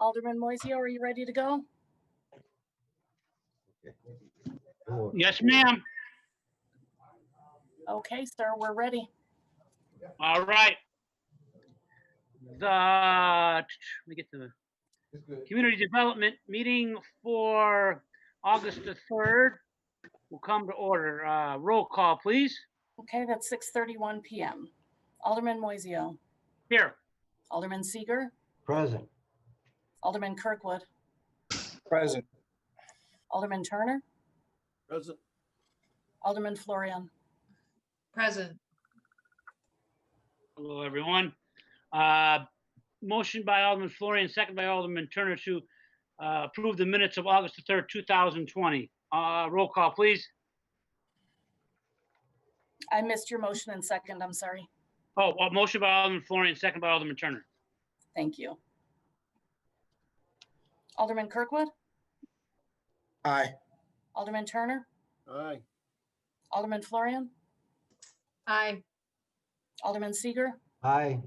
Alderman Moiseo, are you ready to go? Yes, ma'am. Okay, sir, we're ready. All right. Let me get to the community development meeting for August the 3rd. Will come to order. Roll call, please. Okay, that's 6:31 p.m. Alderman Moiseo. Here. Alderman Seeger. Present. Alderman Kirkwood. Present. Alderman Turner. Present. Alderman Florian. Present. Hello, everyone. Motion by Alderman Florian, second by Alderman Turner to approve the minutes of August the 3rd, 2020. Roll call, please. I missed your motion and second, I'm sorry. Oh, motion by Alderman Florian, second by Alderman Turner. Thank you. Alderman Kirkwood. Aye. Alderman Turner. Aye. Alderman Florian. Aye. Alderman Seeger. Aye.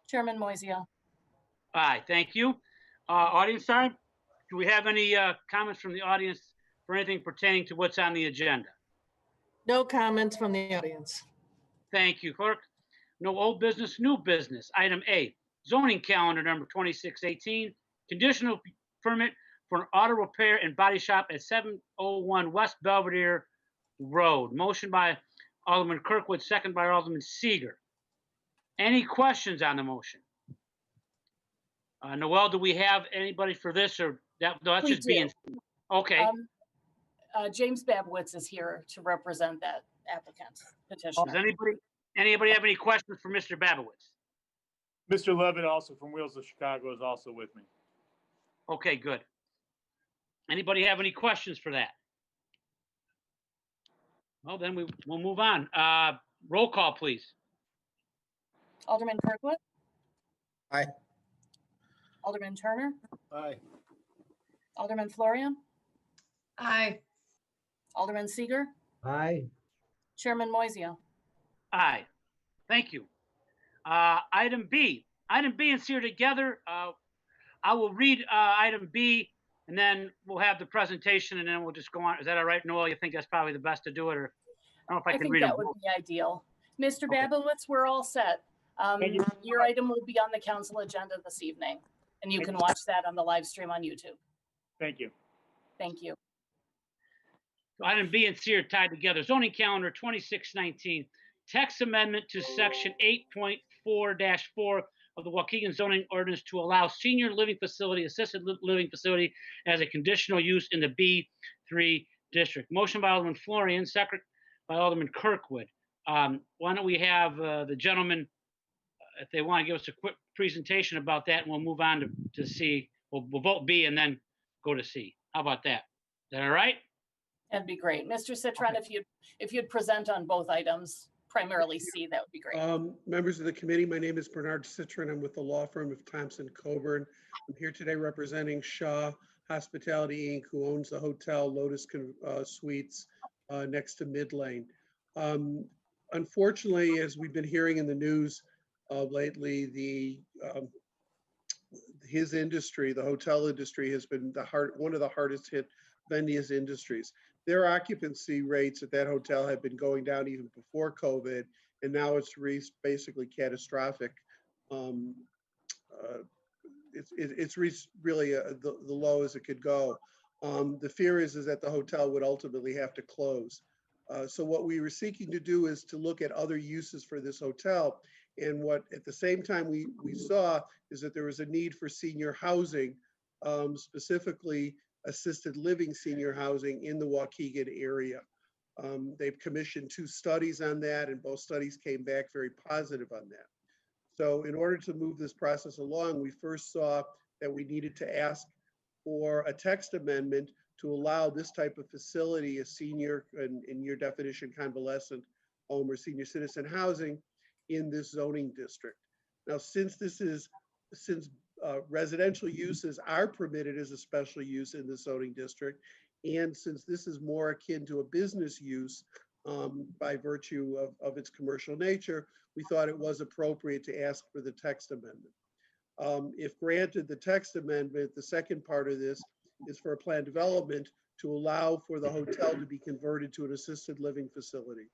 Chairman Moiseo. Aye, thank you. Audience time. Do we have any comments from the audience for anything pertaining to what's on the agenda? No comments from the audience. Thank you, clerk. No old business, new business. Item A, zoning calendar number 2618, conditional permit for an auto repair and body shop at 701 West Belvedere Road. Motion by Alderman Kirkwood, second by Alderman Seeger. Any questions on the motion? Noel, do we have anybody for this, or that's We just being? Okay. James Babowitz is here to represent that applicant petition. Does anybody have any questions for Mr. Babowitz? Mr. Levin, also from Wheels of Chicago, is also with me. Okay, good. Anybody have any questions for that? Well, then we'll move on. Roll call, please. Alderman Kirkwood. Aye. Alderman Turner. Aye. Alderman Florian. Aye. Alderman Seeger. Aye. Chairman Moiseo. Aye. Thank you. Item B. Item B and C are together. I will read item B, and then we'll have the presentation, and then we'll just go on. Is that all right, Noel? You think that's probably the best to do it, or I don't know if I can think read that them. would be ideal. Mr. Okay. Babowitz, we're all set. Thank you. Your item will be on the council agenda this evening, and you Thank can you. watch that on the live stream on YouTube. Thank you. Thank you. So item B and C are tied together. Zoning calendar 2619, text amendment to section 8.4-4 of the Waukegan zoning ordinance to allow senior living facility, assisted living facility as a conditional use in the B3 district. Motion by Alderman Florian, second by Alderman Kirkwood. Why don't we have the gentleman, if they want to give us a quick presentation about that, and we'll move on to C. We'll vote B and then go to C. How about that? Is that all right? That'd be great. Mr. Citron, if you'd present on both items, primarily C, that would be great. Members of the committee, my name is Bernard Citron. I'm with the law firm of Thompson Coburn. I'm here today representing Shaw Hospitality Inc., who owns the hotel Lotus Suites next to Mid Lane. Unfortunately, as we've been hearing in the news lately, his industry, the hotel industry, has been one of the hardest hit vendiest industries. Their occupancy rates at that hotel have been going down even before COVID, and now it's basically catastrophic. It's reached really the low as it could go. The fear is that the hotel would ultimately have to close. So what we were seeking to do is to look at other uses for this hotel. And what at the same time we saw is that there was a need for senior housing, specifically assisted living senior housing in the Waukegan area. They've commissioned 2 studies on that, and both studies came back very positive on that. So in order to move this process along, we first saw that we needed to ask for a text amendment to allow this type of facility, a senior, in your definition, convalescent home or senior citizen housing, in this zoning district. Now, since residential uses are permitted as a special use in the zoning district, and since this is more akin to a business use by virtue of its commercial nature, we thought it was appropriate to ask for the text amendment. If granted the text amendment, the second part of this is for a plan development to allow for the hotel to be converted to an assisted living facility.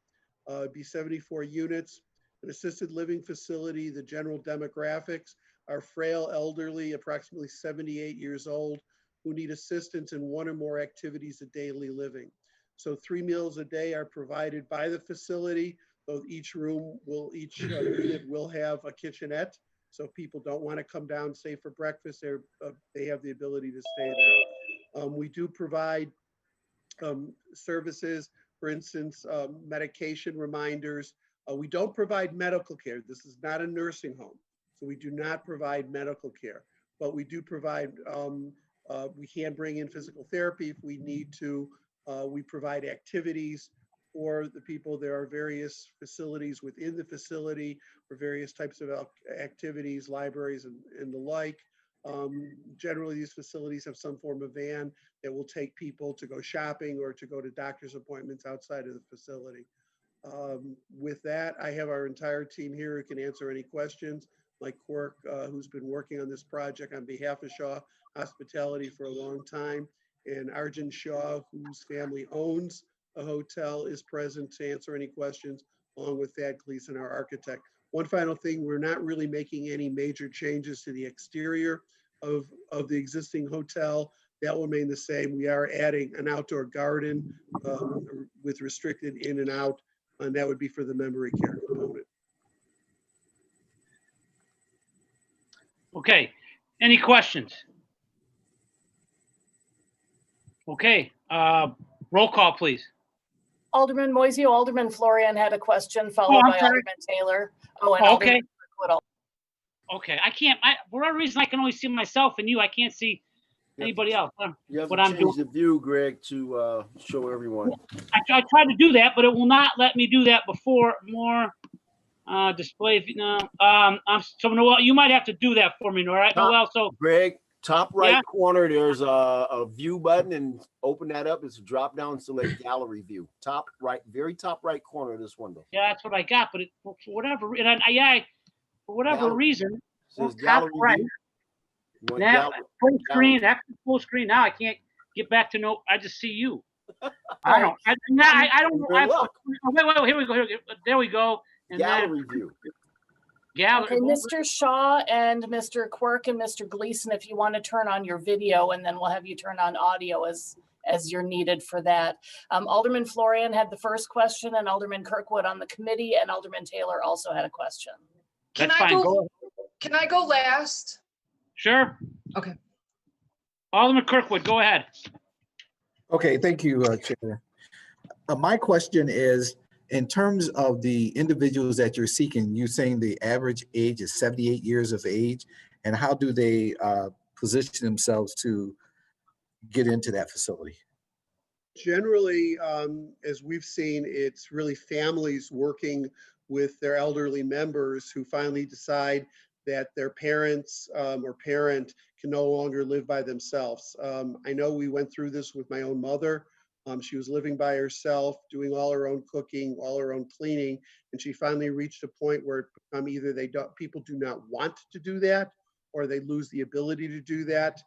It'd be 74 units, an assisted living facility. The general demographics are frail elderly, approximately 78 years old, who need assistance in one or more activities of daily living. So 3 meals a day are provided by the facility, though each unit will have a kitchenette. So if people don't want to come down, say for breakfast, they have the ability to stay there. We do provide services, for instance, medication reminders. We don't provide medical care. This is not a nursing home. So we do not provide medical care, but we do provide, we can bring in physical therapy if we need to. We provide activities for the people. There are various facilities within the facility for various types of activities, libraries and the like. Generally, these facilities have some form of van that will take people to go shopping or to go to doctor's appointments outside of the facility. With that, I have our entire team here who can answer any questions. Mike Quirk, who's been working on this project on behalf of Shaw Hospitality for a long time, and Arjun Shaw, whose family owns a hotel, is present to answer any questions, along with Thad Gleason, our architect. One final thing, we're not really making any major changes to the exterior of the existing hotel. That will remain the same. We are adding an outdoor garden with restricted in and out, and that would be for the memory care component. Okay, any questions? Okay, roll call, please. Alderman Moiseo, Alderman Florian had a question, followed I'm by sorry. Alderman Taylor. Oh, and Oh, Alderman okay. Kirkwood. Okay, for whatever reason, I can only see myself and you. I can't see anybody else. You have What to I'm change doing. the view, Greg, to show everyone. I tried to do that, but it will not let me do that before more display. No, so Noel, you might have to do that for me, all right, Noel? So Greg, top right Yeah. corner, there's a view button, and open that up. It's a drop down, select gallery view. Top right, very top right corner of this window. yeah, that's what I got, but for whatever reason, for whatever Gallery. reason, Says top gallery right. view. You want Now gallery. full screen, extra full screen. Now I can't get back to I just see you. I don't. I don't know. Good luck. Wait. Here we go. There we go. And Gallery view. Gallery. Okay, Mr. Shaw and Mr. Quirk and Mr. Gleason, if you want to turn on your video, and then we'll have you turn on audio as you're needed for that. Alderman Florian had the first question, and Alderman Kirkwood on the committee, and Alderman Taylor also had a question. Can That's I fine. go? Can I go last? Sure. Okay. Alderman Kirkwood, go ahead. Okay, thank you, Chair. My question is, in terms of the individuals that you're seeking, you're saying the average age is 78 years of age, and how do they position themselves to get into that facility? Generally, as we've seen, it's really families working with their elderly members who finally decide that their parents or parent can no longer live by themselves. I know we went through this with my own mother. She was living by herself, doing all her own cooking, all her own cleaning, and she finally reached a point where either people do not want to do that, or they lose the ability to do that.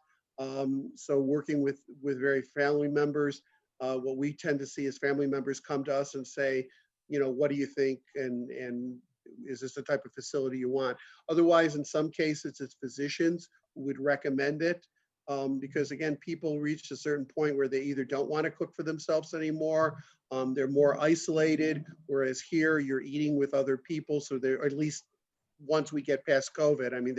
So working with various family members, what we tend to see is family members come to us and say, you know, what do you think? And is this the type of facility you want? Otherwise, in some cases, it's physicians who would recommend it. Because again, people reach a certain point where they either don't want to cook for themselves anymore, they're more isolated, whereas here you're eating with other people. So they're, at least once we get past COVID, I mean,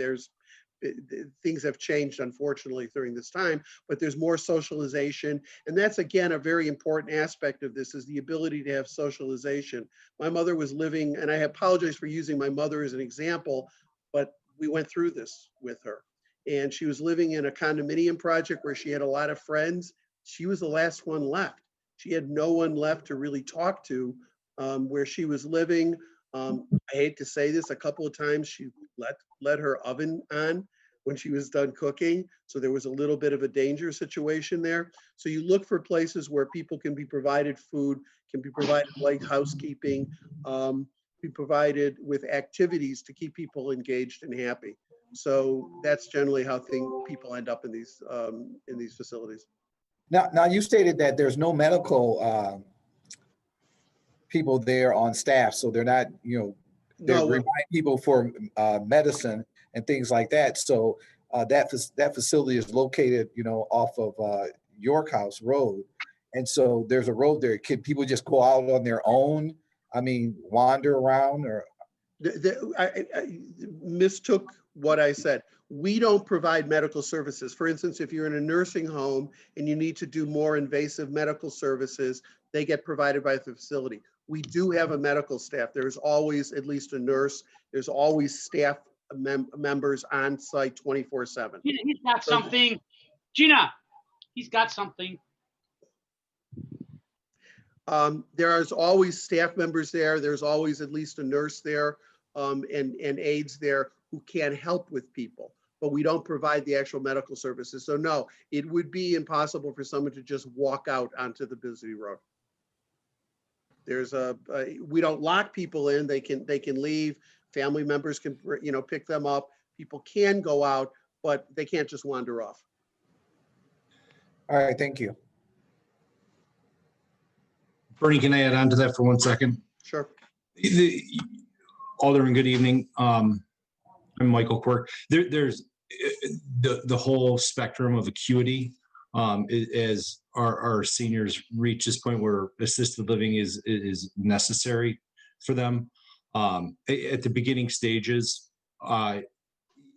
things have changed, unfortunately, during this time, but there's more socialization. And that's, again, a very important aspect of this, is the ability to have socialization. My mother was living, and I apologize for using my mother as an example, but we went through this with her. And she was living in a condominium project where she had a lot of friends. She was the last one left. She had no one left to really talk to where she was living. I hate to say this, a couple of times she let her oven on when she was done cooking. So there was a little bit of a danger situation there. So you look for places where people can be provided food, can be provided light housekeeping. be provided with activities to keep people engaged and happy. So that's generally how people end up in these facilities. Now you stated that there's no medical people there on staff, so they're not, they're No, relying people for medicine and things like that. So that facility is located, off of York House Road, and so there's a road there. Can people just go out on their own? I mean, wander around, or? I mistook what I said. We don't provide medical services. For instance, if you're in a nursing home and you need to do more invasive medical services, they get provided by the facility. We do have a medical staff. There's always at least a nurse. There's always staff members on site 24/7. He's got something. Gina, he's got something. There is always staff members there. There's always at least a nurse there, and aides there who can help with people, but we don't provide the actual medical services. So no, it would be impossible for someone to just walk out onto the busy road. There's we don't lock people in. They can leave. Family members can, pick them up. People can go out, but they can't just wander off. All right, thank you. Bernie, can I add on to that for 1 second? Sure. Alderman, good evening. I'm Michael Quirk. There's the whole spectrum of acuity as our seniors reach this point where assisted living is necessary for them. At the beginning stages,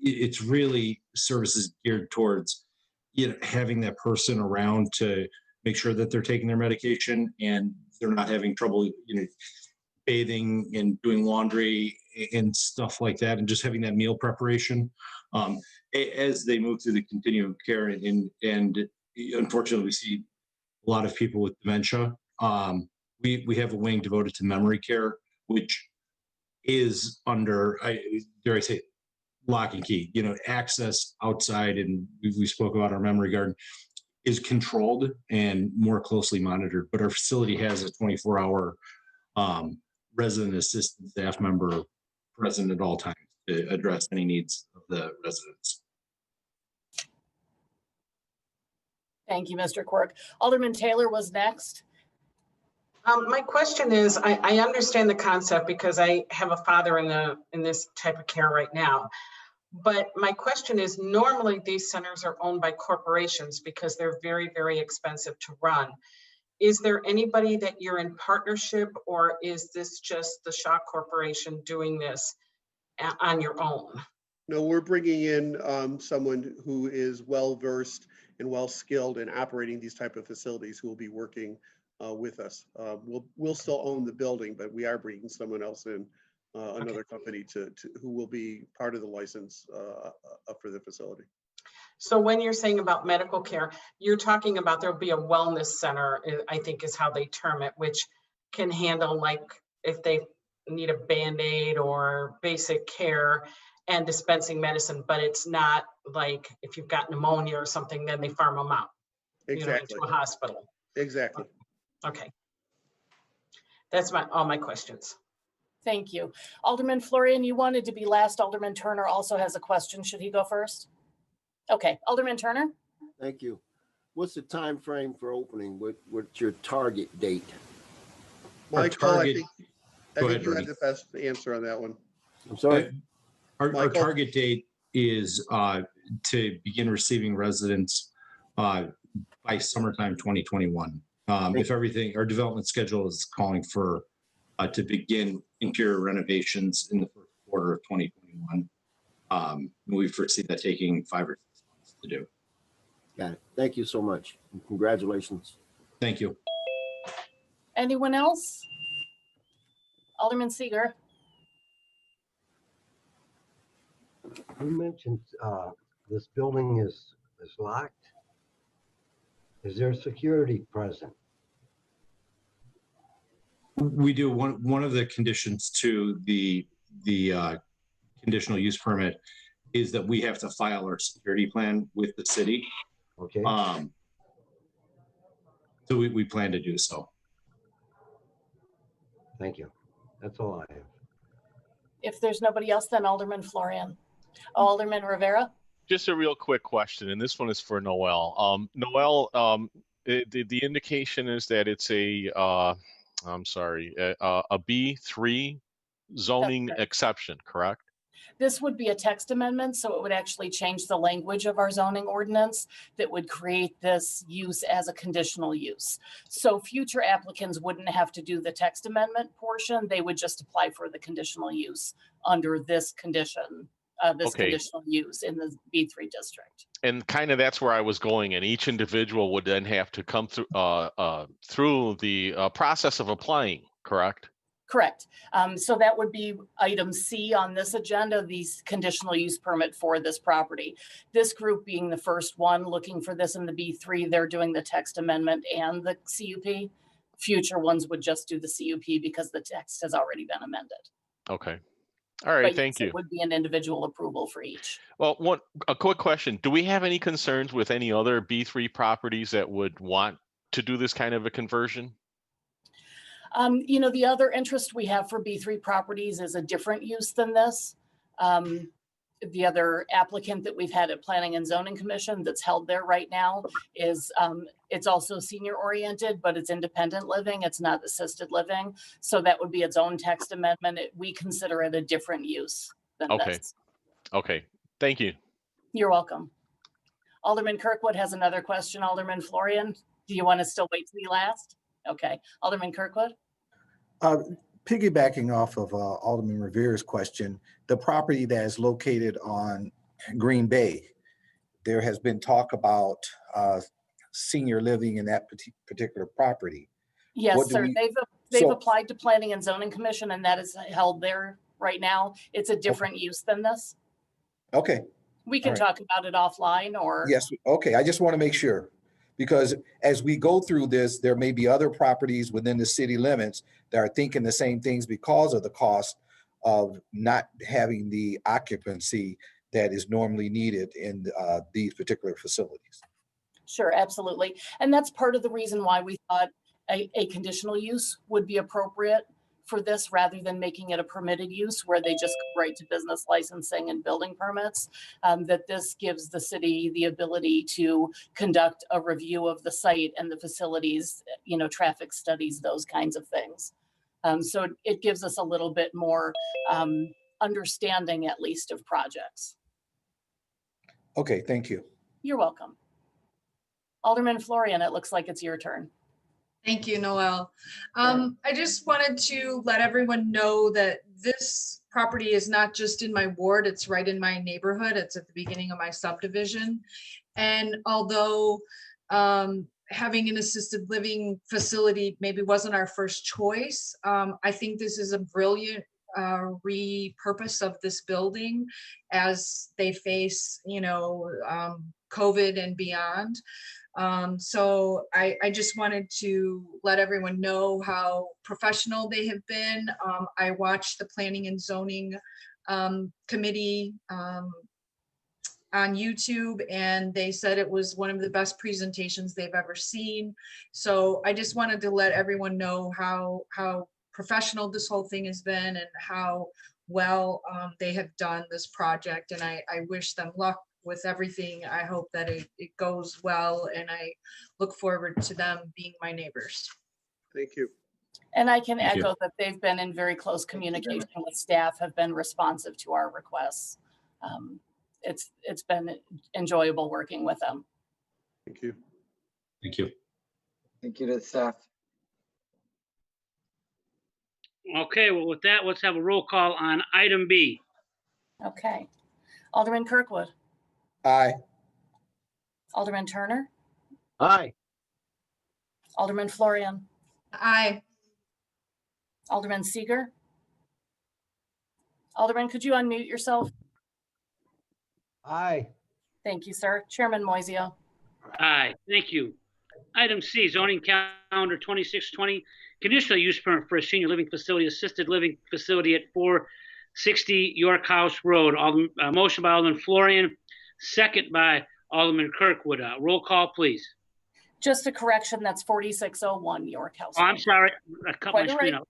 it's really services geared towards having that person around to make sure that they're taking their medication and they're not having trouble, bathing and doing laundry and stuff like that, and just having that meal preparation as they move through the continuum of care. And unfortunately, we see a lot of people with dementia. We have a wing devoted to memory care, which is under, dare I say, lock and key. Access outside, and we spoke about our memory garden, is controlled and more closely monitored, but our facility has a 24-hour resident assistant staff member present at all times to address any needs of the residents. Thank you, Mr. Quirk. Alderman Taylor was next. My question is, I understand the concept because I have a father in this type of care right now. But my question is, normally these centers are owned by corporations because they're very, very expensive to run. Is there anybody that you're in partnership, or is this just the Shaw Corporation doing this on your own? No, we're bringing in someone who is well-versed and well-skilled in operating these type of facilities who will be working with us. We'll still own the building, but we are bringing someone else in, another company who will be part of the license for the facility. So when you're saying about medical care, you're talking about there'll be a wellness center, I think is how they term it, which can handle, like, if they need a Band-Aid or basic care and dispensing medicine, but it's not like if you've got pneumonia or something, then they farm them out. Exactly. Into a hospital. Exactly. Okay. That's all my questions. Thank you. Alderman Florian, you wanted to be last. Alderman Turner also has a question. Should he go first? Okay, Alderman Turner. Thank you. What's the time frame for opening? What's your target date? Michael, I think you Bernie. had the best answer on that one. I'm sorry. Our target date is to begin receiving residents by summertime 2021. If everything, our development schedule is calling for to begin interior renovations in the first quarter of 2021. We foresee that taking 5 or 6 months to do. Got it. Thank you so much. Congratulations. Thank you. Anyone else? Alderman Seeger. You mentioned this building is locked. Is there security present? We do. One of the conditions to the conditional use permit is that we have to file our security plan with the city. Okay. So we plan to do so. Thank you. That's all I have. If there's nobody else, then Alderman Florian. Alderman Rivera? Just a real quick question, and this one is for Noel. Noel, the indication is that it's I'm sorry, a B3 zoning correct. exception, correct? This would be a text amendment, so it would actually change the language of our zoning ordinance that would create this use as a conditional use. So future applicants wouldn't have to do the text amendment portion. They would just apply for the conditional use under this condition, Okay. conditional use in the B3 district. And kind of that's where I was going, and each individual would then have to come through the process of applying, correct? Correct. So that would be item C on this agenda, these conditional use permit for this property. This group being the first one looking for this in the B3, they're doing the text amendment and the CUP. Future ones would just do the CUP because the text has already been amended. Okay. All right, But thank yes, you. it would be an individual approval for each. Well, a quick question. Do we have any concerns with any other B3 properties that would want to do this kind of a conversion? You know, the other interest we have for B3 properties is a different use than this. The other applicant that we've had at Planning and Zoning Commission that's held there right now is, it's also senior oriented, but it's independent living. It's not assisted living. So that would be its own text amendment. We consider it a different use than Okay. this. Okay, thank you. You're welcome. Alderman Kirkwood has another question. Alderman Florian, do you want to still wait to be last? Okay, Alderman Kirkwood? Piggybacking off of Alderman Rivera's question, the property that is located on Green Bay, there has been talk about senior living in that particular property. Yes, sir. They've So- applied to Planning and Zoning Commission, and that is held there right now. It's a different use than this. Okay, We can All right. talk about it offline or. yes, okay, I just want to make sure. Because as we go through this, there may be other properties within the city limits that are thinking the same things because of the cost of not having the occupancy that is normally needed in these particular facilities. Sure, absolutely. And that's part of the reason why we thought a conditional use would be appropriate for this rather than making it a permitted use where they just go right to business licensing and building permits, that this gives the city the ability to conduct a review of the site and the facilities, you know, traffic studies, those kinds of things. So it gives us a little bit more understanding at least of projects. Okay, thank you. You're welcome. Alderman Florian, it looks like it's your turn. Thank you, Noel. I just wanted to let everyone know that this property is not just in my ward, it's right in my neighborhood. It's at the beginning of my subdivision. And although having an assisted living facility maybe wasn't our first choice, I think this is a brilliant repurpose of this building as they face, you know, COVID and beyond. So I just wanted to let everyone know how professional they have been. I watched the Planning and Zoning Committee on YouTube, and they said it was one of the best presentations they've ever seen. So I just wanted to let everyone know how professional this whole thing has been and how well they have done this project. And I wish them luck with everything. I hope that it goes well, and I look forward to them being my neighbors. Thank you. And I can Thank you. echo that they've been in very close communication with staff, have been responsive to our requests. It's been enjoyable working with them. Thank you. Thank you. Thank you to the staff. Okay, well, with that, let's have a roll call on item B. Okay. Alderman Kirkwood, Aye. Alderman Turner, Aye. Alderman Florian, Aye. Alderman Seeger. Alderman, could you unmute yourself? Aye. Thank you, sir. Chairman Moiseo. Aye, thank you. Item C, zoning calendar 2620, conditional use permit for a senior living facility, assisted living facility at 460 York House Road. Motion by Alderman Florian, second by Alderman Kirkwood. Roll call, please. Just a correction, that's 4601 York House. Oh, I'm sorry. I cut my Quite all screen right. up.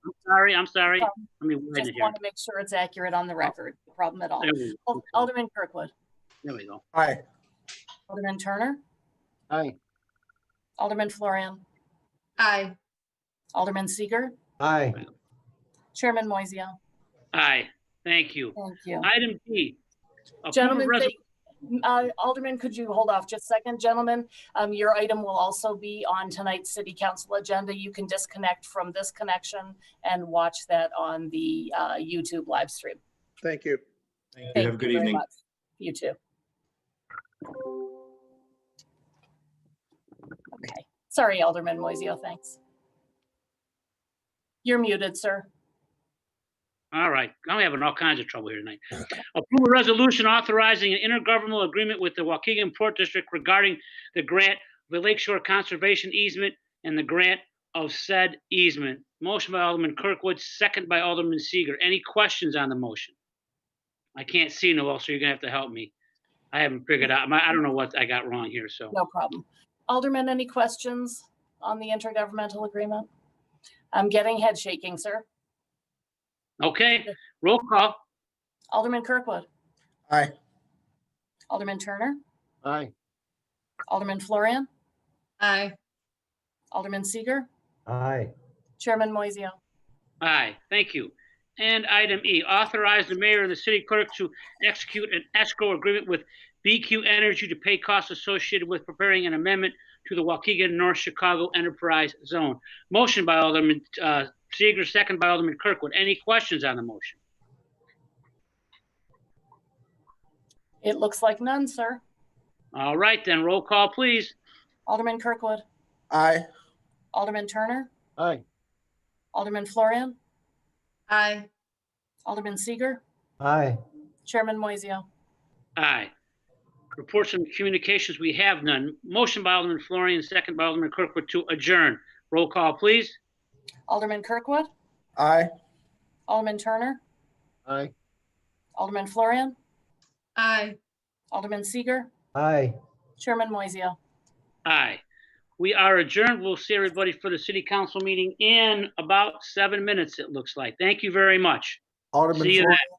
I'm sorry. Let me widen Just it here. want to make sure it's accurate on the record. No problem at all. There we go. Alderman Kirkwood, There we go. Aye. Alderman Turner, Aye. Alderman Florian, Aye. Alderman Seager, Aye. Chairman Moiseo. Aye. Thank you. Thank you. Item D. approve a Gentlemen, resolution- Alderman, could you hold off just a second, gentlemen? Your item will also be on tonight's city council agenda. You can disconnect from this connection and watch that on the YouTube live stream. Thank you. Thank you. Thank Have a good you very evening. much. You too. Okay. Sorry, Alderman Moiseo, thanks. You're muted, sir. All right, I'm having all kinds of trouble here tonight. Approve a resolution authorizing an intergovernmental agreement with the Waukegan Port District regarding the grant of the Lakeshore Conservation Easement and the grant of said easement. Motion by Alderman Kirkwood, second by Alderman Seager. Any questions on the motion? I can't see Noel, so you're gonna have to help me. I haven't figured out, I don't know what I got wrong here, so. No problem. Alderman, any questions on the intergovernmental agreement? I'm getting head shaking, sir. Okay, roll call. Alderman Kirkwood, Aye. Alderman Turner, Aye. Alderman Florian, Aye. Alderman Seager, Aye. Chairman Moiseo. Aye, thank you. And item E, authorize the mayor and the city clerk to execute an escrow agreement with BQ Energy to pay costs associated with preparing an amendment to the Waukegan North Chicago Enterprise Zone. Motion by Alderman Seager, second by Alderman Kirkwood. Any questions on the motion? It looks like none, sir. All right, then roll call, please. Alderman Kirkwood, Aye. Alderman Turner, Aye. Alderman Florian, Aye. Alderman Seager, Aye. Chairman Moiseo. Aye. Reports and communications, we have none. Motion by Alderman Florian, second by Alderman Kirkwood to adjourn. Roll call, please. Alderman Kirkwood, Aye. Alderman Turner, Aye. Alderman Florian, Aye. Alderman Seager, Aye. Chairman Moiseo. Aye. We are adjourned. We'll see everybody for the city council meeting in about 7 minutes, it looks like. Thank you very much. Alderman See you Florian, then.